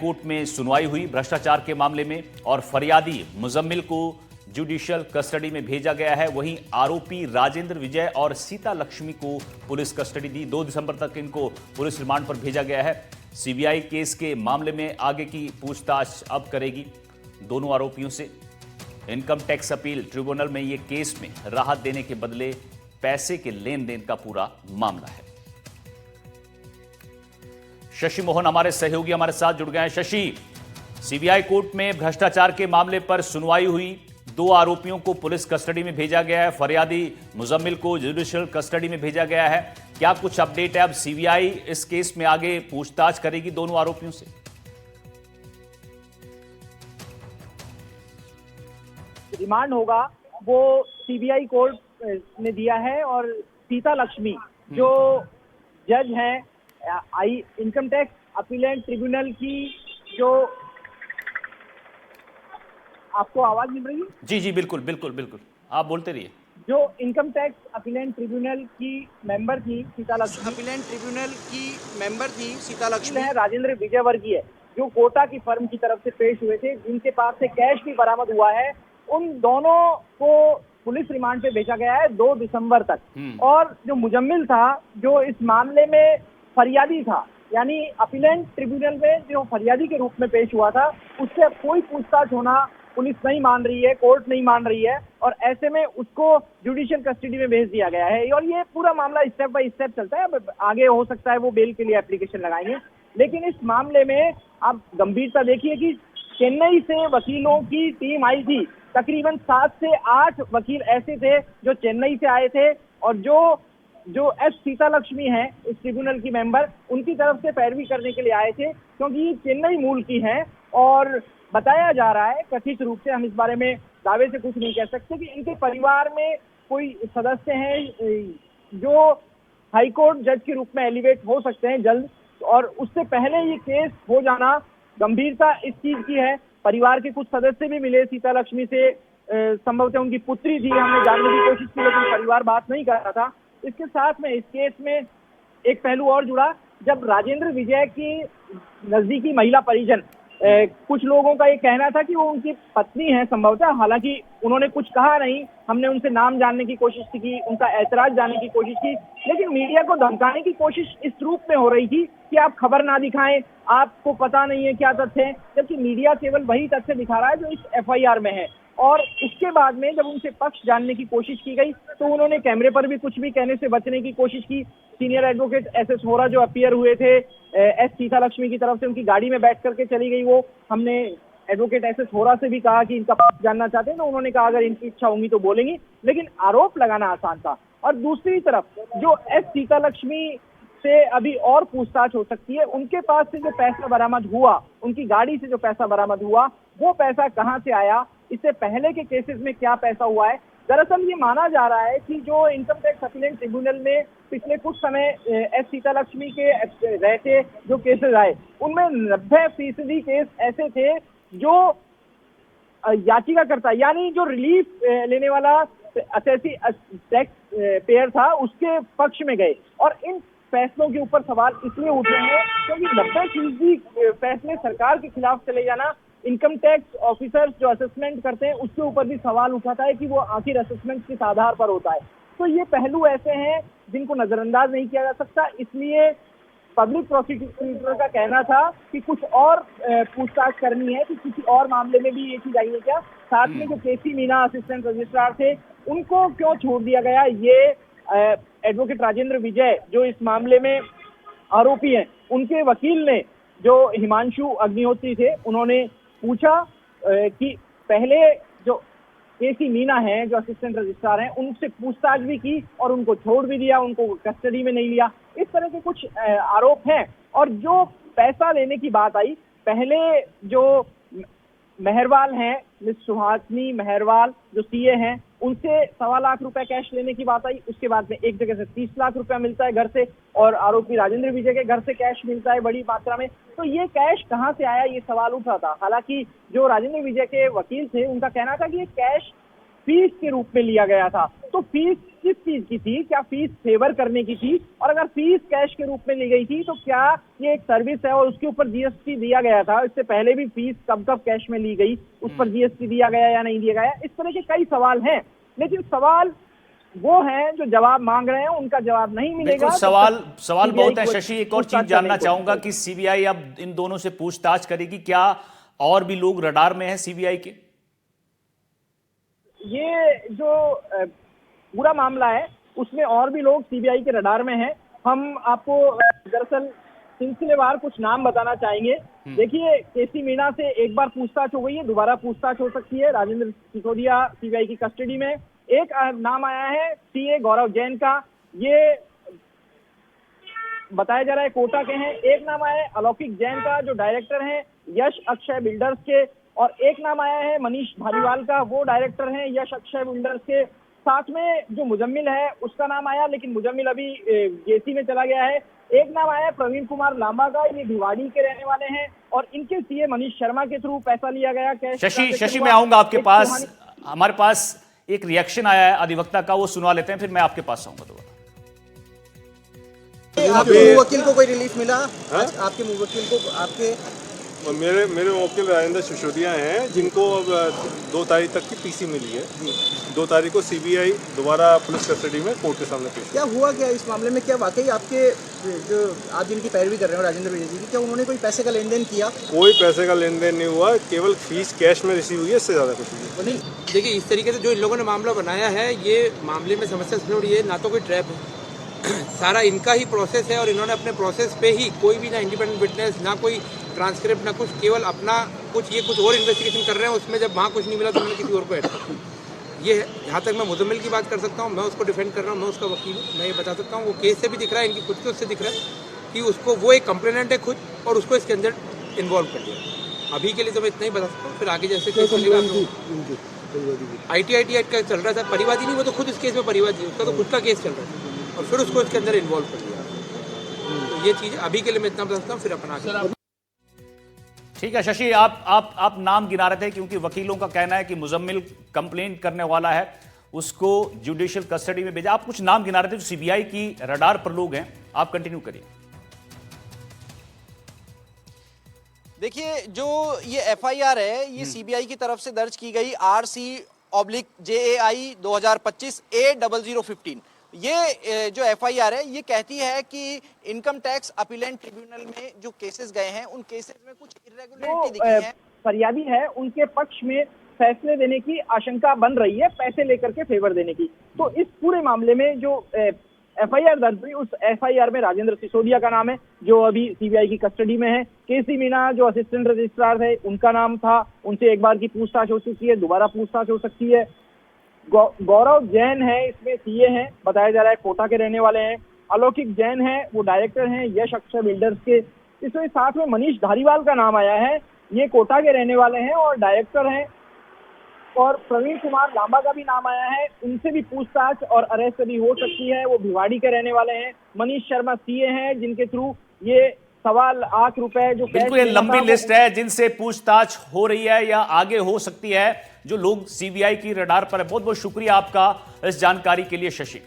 Court में सुनवाई हुई भ्रष्टाचार के मामले में और फरियादी मुजम्मिल को जुडिशियल कस्टडी में भेजा गया है। वहीं आरोपी राजेंद्र विजय और सीता लक्ष्मी को पुलिस कस्टडी दी। 2 दिसंबर तक इनको पुलिस रिमांड पर भेजा गया है। सीबीआई केस के मामले में आगे की पूछताछ अब करेगी दोनों आरोपियों से। इनकम टैक्स अपील ट्रिब्यूनल में ये केस में राहत देने के बदले पैसे के लेन देन का पूरा मामला है। शशि मोहन हमारे सहयोगी हमारे साथ जुड़ गए हैं। शशि, सीबीआई कोर्ट में भ्रष्टाचार के मामले पर सुनवाई हुई। 2 आरोपियों को पुलिस कस्टडी में भेजा गया है। फरियादी मुजम्मिल को जुडिशियल कस्टडी में भेजा गया है। क्या कुछ अपडेट है? अब सीबीआई इस केस में आगे पूछताछ करेगी दोनों आरोपियों से। रिमांड होगा वो सीबीआई कोर्ट ने दिया है और सीता लक्ष्मी जो जज हैं इनकम टैक्स अपीलेंट ट्रिब्यूनल की, जो आपको आवाज मिल रही है? जी जी बिल्कुल बिल्कुल बिल्कुल, आप बोलते रहिए। जो इनकम टैक्स अपीलेंट ट्रिब्यूनल की मेंबर थी सीता लक्ष्मी, है राजेंद्र विजयवर्गीय, जो कोटा की फर्म की तरफ से पेश हुए थे, जिनके पास से कैश भी बरामद हुआ है। उन दोनों को पुलिस रिमांड पे भेजा गया है 2 दिसंबर तक। और जो मुजम्मिल था, जो इस मामले में फरियादी था, यानी अपीलेंट ट्रिब्यूनल में जो फरियादी के रूप में पेश हुआ था, उससे कोई पूछताछ होना पुलिस नहीं मान रही है, कोर्ट नहीं मान रही है, और ऐसे में उसको जुडिशियल कस्टडी में भेज दिया गया है। और ये पूरा मामला स्टेप बाय स्टेप चलता है। अब आगे हो सकता है वो बेल के लिए एप्लीकेशन लगाएंगे, लेकिन इस मामले में आप गंभीरता देखिए कि चेन्नई से वकीलों की टीम आई थी। तकरीबन 7 से 8 वकील ऐसे थे जो चेन्नई से आए थे, और जो एस सीता लक्ष्मी है इस ट्रिब्यूनल की मेंबर, उनकी तरफ से पैरवी करने के लिए आए थे, क्योंकि ये चेन्नई मूल की हैं। और बताया जा रहा है कथित रूप से, हम इस बारे में दावे से कुछ नहीं कह सकते, कि इनके परिवार में कोई सदस्य हैं जो हाईकोर्ट जज के रूप में एलिवेट हो सकते हैं जल्द, और उससे पहले ये केस हो जाना, गंभीरता इस चीज की है। परिवार के कुछ सदस्य भी मिले सीता लक्ष्मी से, संभवतः उनकी पुत्री थी, हमने जानने की कोशिश की, लेकिन परिवार बात नहीं कर रहा था। इसके साथ में इस केस में एक पहलू और जुड़ा, जब राजेंद्र विजय की नजदीकी महिला परिजन, कुछ लोगों का ये कहना था कि वो उनकी पत्नी है संभवतः, हालांकि उन्होंने कुछ कहा नहीं। हमने उनसे नाम जानने की कोशिश की, उनका ऐतराज जानने की कोशिश की, लेकिन मीडिया को धमकाने की कोशिश इस रूप में हो रही थी कि आप खबर ना दिखाएं, आपको पता नहीं है क्या तथ्य है, जबकि मीडिया केवल वही तथ्य दिखा रहा है जो इस एफआईआर में है। और उसके बाद में जब उनसे पक्ष जानने की कोशिश की गई, तो उन्होंने कैमरे पर भी कुछ भी कहने से बचने की कोशिश की। सीनियर एडवोकेट एस होरा जो अपीयर हुए थे एस सीता लक्ष्मी की तरफ से, उनकी गाड़ी में बैठ करके चली गई वो। हमने एडवोकेट एस होरा से भी कहा कि इनका पक्ष जानना चाहते हैं, तो उन्होंने कहा अगर इनकी इच्छा होंगी तो बोलेंगी, लेकिन आरोप लगाना आसान था। और दूसरी तरफ जो एस सीता लक्ष्मी से अभी और पूछताछ हो सकती है, उनके पास से जो पैसा बरामद हुआ, उनकी गाड़ी से जो पैसा बरामद हुआ, वो पैसा कहां से आया, इससे पहले के केसेस में क्या पैसा हुआ है। दरअसल ये माना जा रहा है कि जो इनकम टैक्स अपीलेंट ट्रिब्यूनल में पिछले कुछ समय एस सीता लक्ष्मी के रहते जो केसेस आए, उनमें 90% केस ऐसे थे जो याचिकाकर्ता, यानी जो रिलीफ लेने वाला असेसी टैक्स पेयर था, उसके पक्ष में गए। और इन फैसलों के ऊपर सवाल इसलिए उठ रहे हैं क्योंकि 90% फैसले सरकार के खिलाफ चले जाना, इनकम टैक्स ऑफिसर्स जो असेसमेंट करते हैं उसके ऊपर भी सवाल उठाता है कि वो आखिर असेसमेंट किस आधार पर होता है। तो ये पहलू ऐसे हैं जिनको नजरअंदाज नहीं किया जा सकता। इसलिए पब्लिक प्रोसिक्यूटर का कहना था कि कुछ और पूछताछ करनी है, कि किसी और मामले में भी ये चीज आई है क्या। साथ में जो केसी मीना असिस्टेंट रजिस्ट्रार थे, उनको क्यों छोड़ दिया गया, ये एडवोकेट राजेंद्र विजय जो इस मामले में आरोपी हैं, उनके वकील ने, जो हिमांशु अग्निहोत्री थे, उन्होंने पूछा कि पहले जो केसी मीना है जो असिस्टेंट रजिस्ट्रार हैं, उनसे पूछताछ भी की और उनको छोड़ भी दिया, उनको कस्टडी में नहीं लिया। इस तरह के कुछ आरोप हैं। और जो पैसा लेने की बात आई, पहले जो मेहरवाल हैं, मिस सुहासिनी मेहरवाल जो सीए हैं, उनसे 1.25 लाख रुपए कैश लेने की बात आई। उसके बाद में एक जगह से 30 लाख रुपया मिलता है घर से, और आरोपी राजेंद्र विजय के घर से कैश मिलता है बड़ी मात्रा में। तो ये कैश कहां से आया, ये सवाल उठा था। हालांकि जो राजेंद्र विजय के वकील थे, उनका कहना था कि ये कैश फीस के रूप में लिया गया था। तो फीस किस चीज की थी, क्या फीस फेवर करने की थी, और अगर फीस कैश के रूप में ली गई थी तो क्या ये एक सर्विस है और उसके ऊपर जीएसटी दिया गया था, इससे पहले भी फीस कब कब कैश में ली गई, उस पर जीएसटी दिया गया या नहीं दिया गया, इस तरह के कई सवाल हैं। लेकिन सवाल वो हैं जो जवाब मांग रहे हैं, उनका जवाब नहीं मिलेगा। बिल्कुल, सवाल बहुत है शशि। एक और चीज जानना चाहूंगा कि सीबीआई अब इन दोनों से पूछताछ करेगी, क्या और भी लोग रडार में हैं सीबीआई के? ये जो पूरा मामला है उसमें और भी लोग सीबीआई के रडार में हैं। हम आपको दरअसल सिलसिलेवार कुछ नाम बताना चाहेंगे। देखिए, केसी मीणा से एक बार पूछताछ हो गई है, दोबारा पूछताछ हो सकती है। राजेंद्र सिसोदिया सीबीआई की कस्टडी में। एक नाम आया है सीए गौरव जैन का, ये बताया जा रहा है कोटा के हैं। एक नाम आया है अलौकिक जैन का जो डायरेक्टर हैं यश अक्षय बिल्डर्स के, और एक नाम आया है मनीष धारीवाल का, वो डायरेक्टर हैं यश अक्षय बिल्डर्स के। साथ में जो मुजम्मिल है उसका नाम आया, लेकिन मुजम्मिल अभी जेसी में चला गया है। एक नाम आया है प्रवीण कुमार लांबा का, ये भिवाड़ी के रहने वाले हैं, और इनके सीए मनीष शर्मा के थ्रू पैसा लिया गया कैश। शशि मैं आऊंगा आपके पास। हमारे पास एक रिएक्शन आया है अधिवक्ता का, वो सुनवा लेते हैं, फिर मैं आपके पास आऊंगा दोबारा। आपके वकील को कोई रिलीफ मिला? आपके वकील को आपके मेरे वकील राजेंद्र सिसोदिया हैं, जिनको अब 2 तारीख तक की पीसी मिली है। 2 तारीख को सीबीआई दोबारा पुलिस कस्टडी में कोर्ट के सामने पेश। क्या हुआ क्या इस मामले में? क्या वाकई आपके जो आप जिनकी पैरवी कर रहे हो राजेंद्र विजय जी की, क्या उन्होंने कोई पैसे का लेन देन किया? कोई पैसे का लेन देन नहीं हुआ, केवल फीस कैश में रिसीव हुई है, इससे ज़्यादा कुछ नहीं। देखिए, इस तरीके से जो इन लोगों ने मामला बनाया है, ये मामले में समस्या थोड़ी है, ना तो कोई ट्रैप है, सारा इनका ही प्रोसेस है, और इन्होंने अपने प्रोसेस पे ही कोई भी ना इंडिपेंडेंट विटनेस, ना कोई ट्रांसक्रिप्ट, ना कुछ, केवल अपना कुछ और इन्वेस्टिगेशन कर रहे हैं। उसमें जब वहाँ कुछ नहीं मिला तो उन्होंने किसी और को ऐड कर दिया। ये जहाँ तक मैं मुजम्मिल की बात कर सकता हूँ, मैं उसको डिफेंड कर रहा हूँ, मैं उसका वकील हूँ, मैं ये बता सकता हूँ, वो केस से भी दिख रहा है, इनकी खुद के उससे दिख रहा है कि उसको वो एक कंप्लेनेंट है खुद, और उसको इसके अंदर इन्वॉल्व कर दिया। अभी के लिए तो मैं इतना ही बता सकता हूँ, फिर आगे जैसे केस चलेगा। ITIT एक्ट का चल रहा था, परिवादी नहीं, वो तो खुद इस केस में परिवादी, उसका तो खुद का केस चल रहा था, और फिर उसको इसके अंदर इन्वॉल्व कर दिया। तो ये चीज़ अभी के लिए मैं इतना बता सकता हूँ, फिर अपना आगे। ठीक है शशि, आप नाम गिना रहे थे, क्योंकि वकीलों का कहना है कि मुजम्मिल कंप्लेंट करने वाला है, उसको जुडिशियल कस्टडी में भेजा। आप कुछ नाम गिना रहे थे जो सीबीआई की रडार पर लोग हैं, आप कंटिन्यू करिए। देखिए, जो ये FIR है, ये सीबीआई की तरफ से दर्ज की गई RC/JAI 2025 A0015। ये जो FIR है, ये कहती है कि इनकम टैक्स अपीलेंट ट्रिब्यूनल में जो केसेस गए हैं, उन केसेस में कुछ इरेगुलरिटी दिखी है। फरियादी है, उनके पक्ष में फैसले देने की आशंका बन रही है, पैसे लेकर के फेवर देने की। तो इस पूरे मामले में जो FIR दर्ज हुई, उस FIR में राजेंद्र सिसोदिया का नाम है, जो अभी सीबीआई की कस्टडी में है। केसी मीणा जो असिस्टेंट रजिस्ट्रार थे, उनका नाम था, उनसे एक बार की पूछताछ हो चुकी है, दोबारा पूछताछ हो सकती है। गौरव जैन है, इसमें सीए हैं, बताया जा रहा है कोटा के रहने वाले हैं। अलौकिक जैन है, वो डायरेक्टर हैं यश अक्षय बिल्डर्स के। इसमें साथ में मनीष धारीवाल का नाम आया है, ये कोटा के रहने वाले हैं और डायरेक्टर हैं। और प्रवीण कुमार लांबा का भी नाम आया है, उनसे भी पूछताछ और अरेस्ट अभी हो सकती है, वो भिवाड़ी के रहने वाले हैं। मनीष शर्मा सीए हैं, जिनके थ्रू ये 1.25 लाख रुपए जो बिल्कुल ये लंबी लिस्ट है जिनसे पूछताछ हो रही है या आगे हो सकती है, जो लोग सीबीआई की रडार पर है। बहुत बहुत शुक्रिया आपका इस जानकारी के लिए शशि।